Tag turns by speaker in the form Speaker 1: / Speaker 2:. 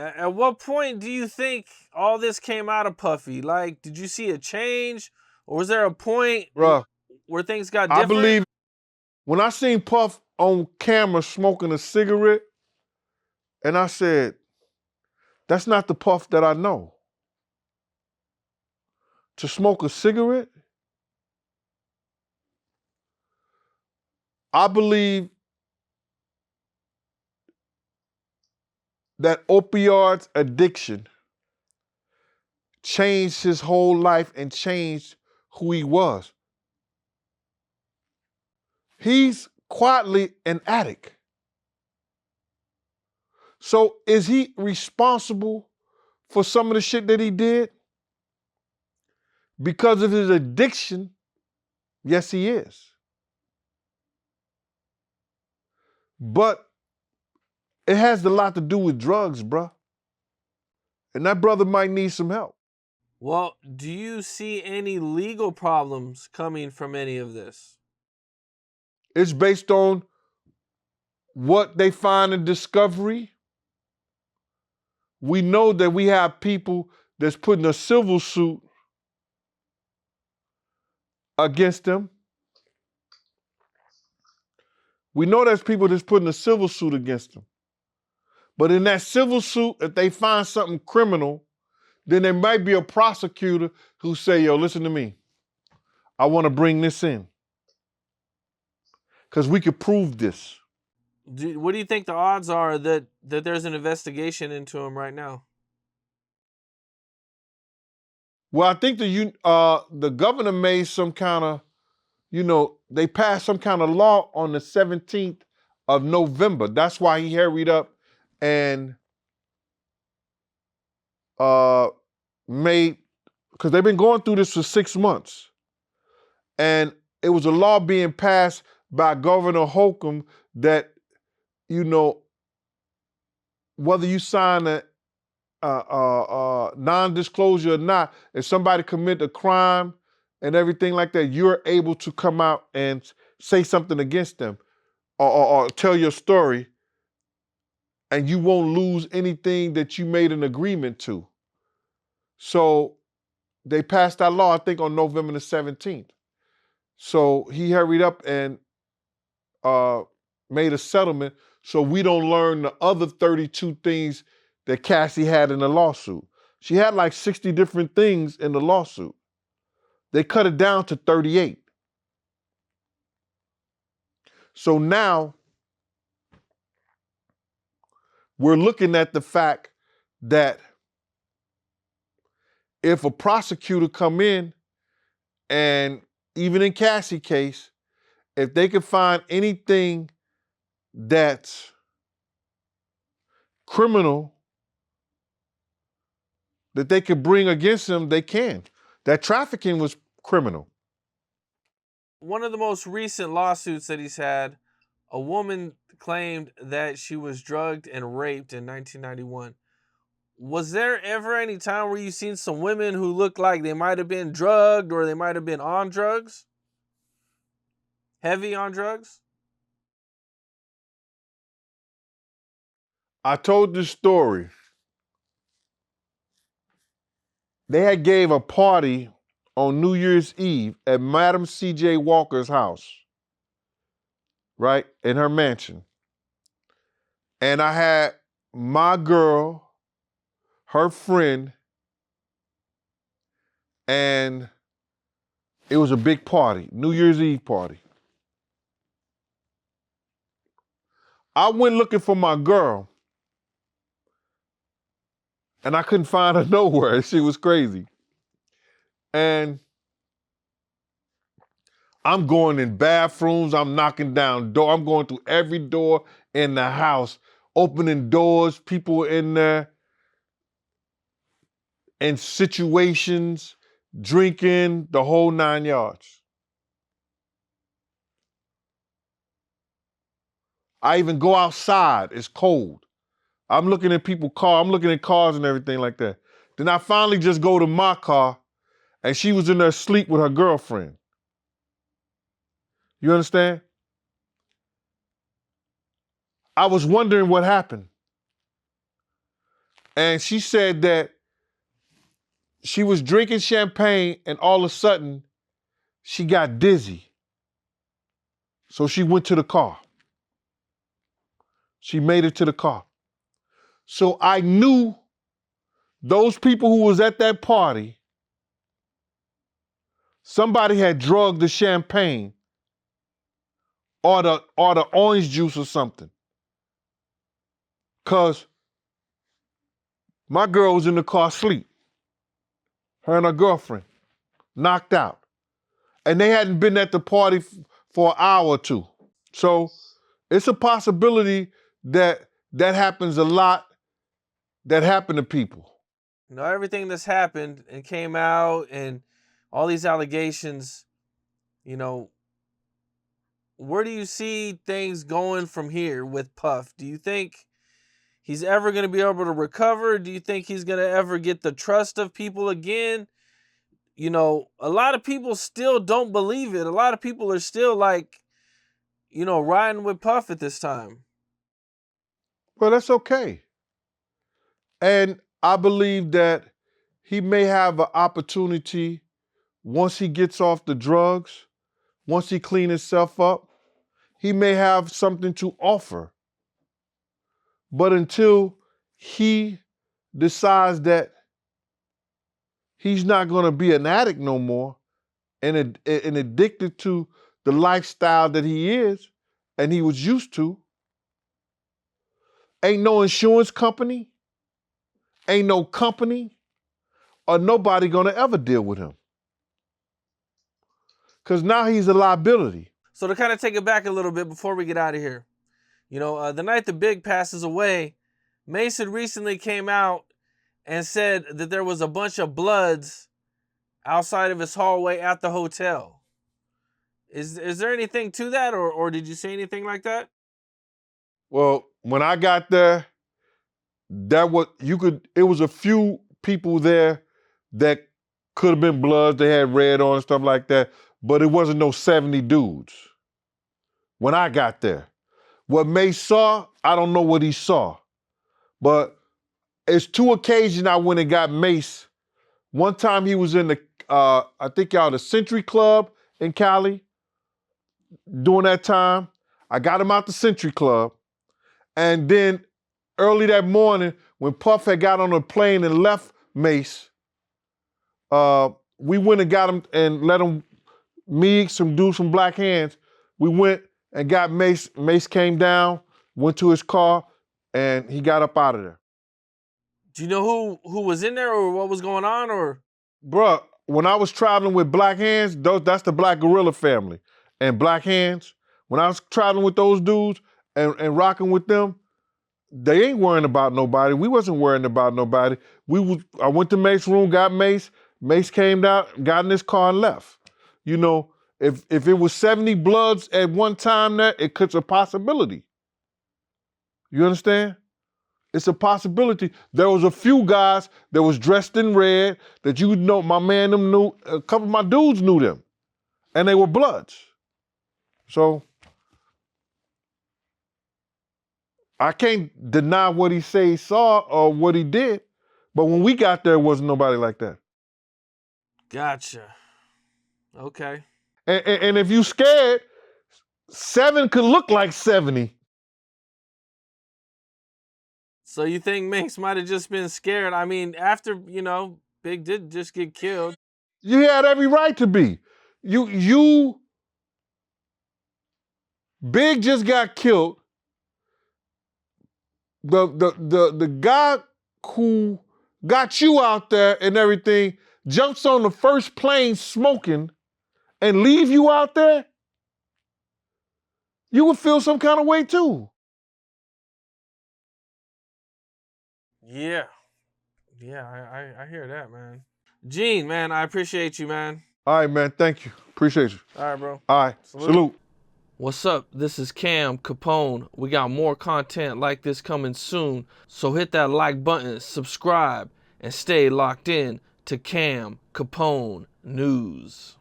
Speaker 1: At what point do you think all this came out of Puffy? Like, did you see a change, or was there a point
Speaker 2: Bruh,
Speaker 1: where things got
Speaker 2: I
Speaker 1: different?
Speaker 2: believe when I seen Puff on camera smoking a cigarette, and I said, that's not the Puff that I know. To smoke a cigarette? I believe that opioids addiction changed his whole life and changed who he was. He's quietly an addict. So is he responsible for some of the shit that he did? Because of his addiction, yes, he is. But it has a lot to do with drugs, bruh. And that brother might need some help.
Speaker 1: Well, do you see any legal problems coming from any of this?
Speaker 2: It's based on what they find in discovery. We know that we have people that's putting a civil suit against them. We know there's people that's putting a civil suit against them. But in that civil suit, if they find something criminal, then there might be a prosecutor who say, yo, listen to me. I want to bring this in. Because we could prove this.
Speaker 1: What do you think the odds are that there's an investigation into him right now?
Speaker 2: Well, I think the governor made some kind of, they passed some kind of law on the 17th of November. That's why he hurried up and made, because they've been going through this for 6 months. And it was a law being passed by Governor Holcomb that, whether you sign a non-disclosure or not, if somebody commit a crime and everything like that, you're able to come out and say something against them or tell your story, and you won't lose anything that you made an agreement to. So they passed that law, I think, on November the 17th. So he hurried up and made a settlement so we don't learn the other 32 things that Cassie had in the lawsuit. She had like 60 different things in the lawsuit. They cut it down to 38. So now we're looking at the fact that if a prosecutor come in, and even in Cassie's case, if they could find anything that's criminal that they could bring against him, they can. That trafficking was criminal.
Speaker 1: One of the most recent lawsuits that he's had, a woman claimed that she was drugged and raped in 1991. Was there ever any time where you seen some women who looked like they might have been drugged or they might have been on drugs? Heavy on drugs?
Speaker 2: I told this story. They had gave a party on New Year's Eve at Madam C.J. Walker's house, right, in her mansion. And I had my girl, her friend, and it was a big party, New Year's Eve party. I went looking for my girl, and I couldn't find her nowhere. She was crazy. And I'm going in bathrooms, I'm knocking down doors, I'm going through every door in the house, opening doors, people in there, in situations, drinking, the whole 9 yards. I even go outside, it's cold. I'm looking at people's cars, I'm looking at cars and everything like that. Then I finally just go to my car, and she was in there asleep with her girlfriend. You understand? I was wondering what happened. And she said that she was drinking champagne and all of a sudden she got dizzy. So she went to the car. She made it to the car. So I knew those people who was at that party, somebody had drugged the champagne or the orange juice or something. Cause my girl was in the car asleep. Her and her girlfriend, knocked out. And they hadn't been at the party for an hour or two. So it's a possibility that that happens a lot, that happen to people.
Speaker 1: You know, everything that's happened and came out and all these allegations, you know, where do you see things going from here with Puff? Do you think he's ever going to be able to recover? Do you think he's going to ever get the trust of people again? You know, a lot of people still don't believe it. A lot of people are still like, you know, riding with Puff at this time.
Speaker 2: Well, that's okay. And I believe that he may have an opportunity once he gets off the drugs, once he clean himself up, he may have something to offer. But until he decides that he's not going to be an addict no more and addicted to the lifestyle that he is and he was used to, ain't no insurance company, ain't no company, or nobody going to ever deal with him. Because now he's a liability.
Speaker 1: So to kind of take it back a little bit before we get out of here, you know, the night the Big passes away, Mason recently came out and said that there was a bunch of bloods outside of his hallway at the hotel. Is there anything to that, or did you say anything like that?
Speaker 2: Well, when I got there, it was a few people there that could have been bloods. They had red on and stuff like that, but it wasn't no 70 dudes when I got there. What Mace saw, I don't know what he saw, but it's two occasions I went and got Mace. One time he was in the, I think the Century Club in Cali. During that time, I got him out the Century Club. And then early that morning, when Puff had got on a plane and left Mace, we went and got him and let him, me, some dudes from Black Hands, we went and got Mace. Mace came down, went to his car, and he got up out of there.
Speaker 1: Do you know who was in there or what was going on, or?
Speaker 2: Bruh, when I was traveling with Black Hands, that's the Black Gorilla family. And Black Hands, when I was traveling with those dudes and rocking with them, they ain't worrying about nobody. We wasn't worrying about nobody. I went to Mace's room, got Mace. Mace came down, got in his car and left. You know, if it was 70 bloods at one time, it's a possibility. You understand? It's a possibility. There was a few guys that was dressed in red that you know, my man them knew, a couple of my dudes knew them. And they were bloods. So I can't deny what he say he saw or what he did, but when we got there, it wasn't nobody like that.
Speaker 1: Gotcha. Okay.
Speaker 2: And if you scared, 7 could look like 70.
Speaker 1: So you think Mace might have just been scared? I mean, after, you know, Big did just get killed.
Speaker 2: You had every right to be. Big just got killed. The guy who got you out there and everything jumps on the first plane smoking and leave you out there, you would feel some kind of way too.
Speaker 1: Yeah. Yeah, I hear that, man. Gene, man, I appreciate you, man.
Speaker 2: All right, man. Thank you. Appreciate you.
Speaker 1: All right, bro.
Speaker 2: All right. Salute.
Speaker 1: What's up? This is Cam Capone. We got more content like this coming soon. So hit that like button, subscribe, and stay locked in to Cam Capone News.